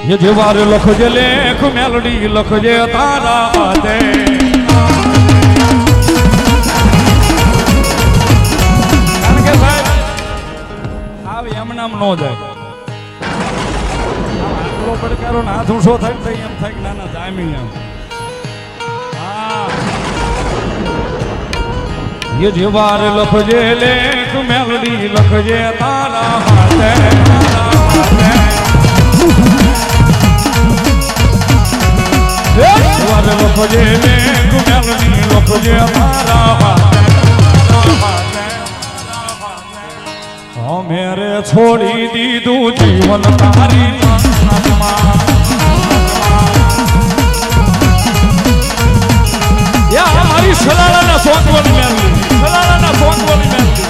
ये जेवार लखजे लेख मेलडी लखजे तारा हाथे कारण के साहब आव एम नाम नो जाए आटलो પડકારો ને હાથ ઊંચો થાય તો એમ થાય કે ના ના જામી એમ ये जेवार लखजे लेख मेलडी लखजे तारा हाथे वारे लखजे लेख मेलडी लखजे तारा हाथे मेरे छोड़ी दीदू जीवन तारी या हमारी सलाला ना सोच वाली मेलडी सलाला ना सोच वाली मेलडी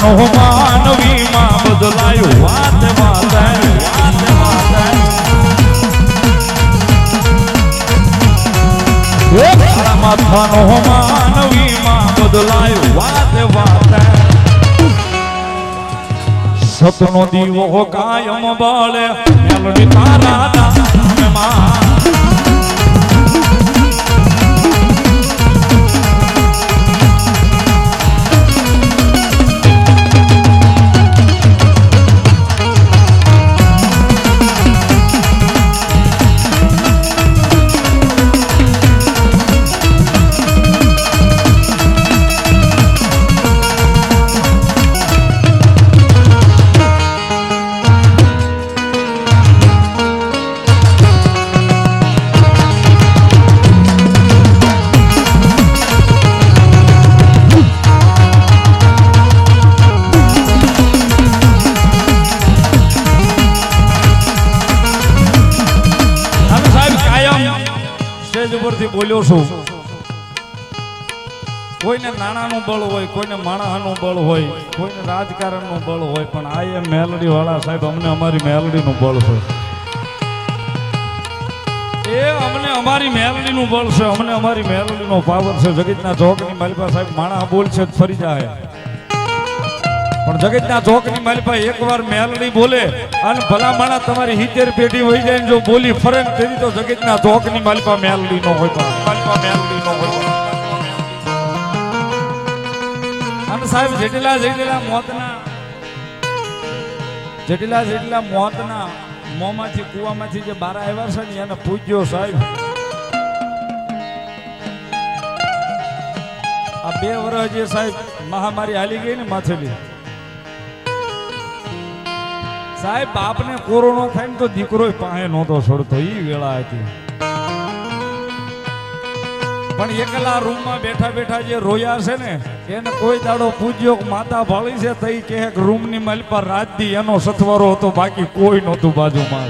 નો માનવી માં બદલાયું વાત વાત માથાનો માનવી માં બદલાયું વાત વાત સતનો દીવો કાયમ બાળે મેલડી તારા નામમાં બોલ્યો છું કોઈને નાણાનું બળ હોય કોઈને માણસનું બળ હોય કોઈને રાજકારણનું બળ હોય પણ આ એ મેલડી વાળા સાહેબ અમને અમારી મેલડીનું બળ છે એ અમને અમારી મેલડીનું બળ છે અમને અમારી મેલડીનો પાવર છે જગતના ચોકની માલિપા સાહેબ માણસ બોલશે જ ફરી જાય પણ જગતના ચોકની માલિપા એકવાર મેલડી બોલે અને ભલા માણસ તમારી 70 પેઢી વહી જાય જો બોલી ફરે ને તેવી તો જગતના ચોકની માલિપા મેલડી નો હોય માલિપા મેલડી નો હોય અને સાહેબ જેટલા મોતના મોંમાંથી કુવામાંથી જે બાર આવ્યા છે ને એને પૂજ્યો સાહેબ આ 2 વર્ષ જે સાહેબ મહામારી હાલી ગઈ ને માથેલી સાહેબ બાપને કોરોના થાય ને તો દીકરો પાસે નહોતો છોડતો ઈ વેળા હતી પણ એકલા રૂમમાં બેઠા બેઠા જે રોયા છે ને એને કોઈ દાડો પૂજ્યો માતા ભાળી છે તઈ કે રૂમની માલિપા રાત દી એનો સથવારો હતો બાકી કોઈ નહોતું બાજુમાં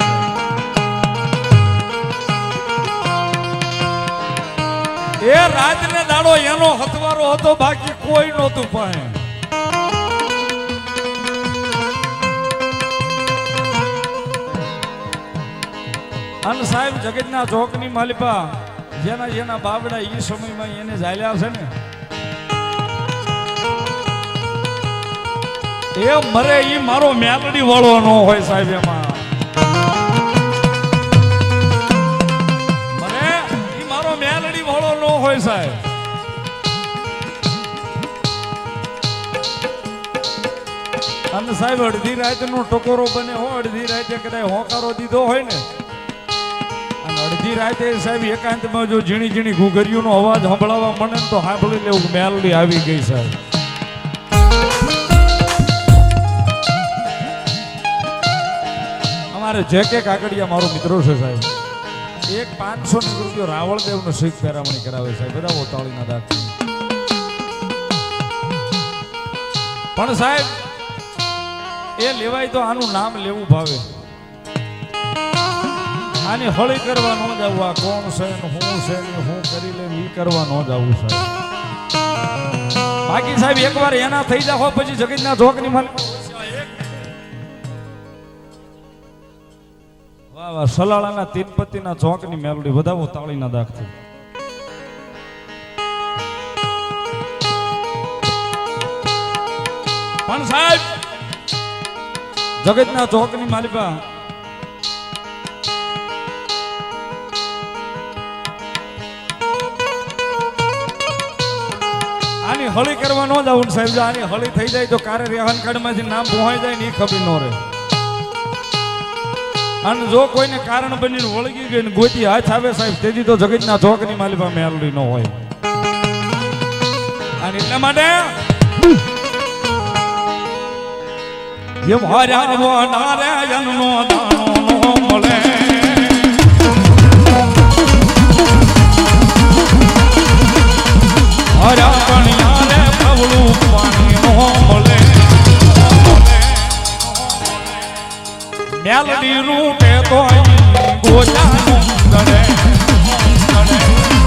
એ રાતને દાડો એનો હથવારો હતો બાકી કોઈ નહોતું પાસે અને સાહેબ જગતના ચોકની માલિપા જેના બાવડા એ સમયમાં એને ઝાલ્યા છે ને એ મરે ઈ મારો મેલડી વાળો ન હોય સાહેબ એમાં મને ઈ મારો મેલડી ભોળો ન હોય સાહેબ. અને સાહેબ અડધી રાત નો ટકોરો બને હો, અડધી રાતે કદાચ હોકારો દીધો હોય ને, અને અડધી રાતે સાહેબ એકાંતમાં જો ઝીણી ઝીણી ઘૂઘરીઓનો અવાજ સંભળાવવા મળે ને તો સાંભળી લેવું મેલડી આવી ગઈ સાહેબ. અમારે જે કે કાકડિયા મારો મિત્રો છે સાહેબ, એક 500 રૂપિયો રાવળદેવ નો શીખ પેરામણી કરાવે સાહેબ, બધા તાળીના દાખ. પણ સાહેબ એ લેવાય તો આનું નામ લેવું ભાવે. આની હળી કરવા ન જવું, આ કોણ છે ને હું છે ને હું કરી લે ઈ કરવા ન જવું સાહેબ. બાકી સાહેબ એકવાર એના થઈ જાવ પછી જગતના ચોકની માલ વાહ વાહ સલાળાના તીનપતિના ચોકની મેલડી વધાવો તાળીના દાખથી. પણ સાહેબ જગતના ચોકની માલિકા આની હળી કરવા ન જાવું સાહેબ. જો આની હળી થઈ જાય તો કારે રેહન કાર્ડમાંથી નામ પહોંચી જાય ને એ ખબર ન રહે. અને જો કોઈને કારણ બનીને વળગી ગઈ ને ગોતી હાથ આવે સાહેબ, તેથી તો જગતના ચોકની માલિકા મેલડી ન હોય. અને એટલા માટે નારાયણનો દાણો નો મળે, હર્યા કણિયારે પવળું પાણી નો મળે. મેલડી રૂટે તો ગોચા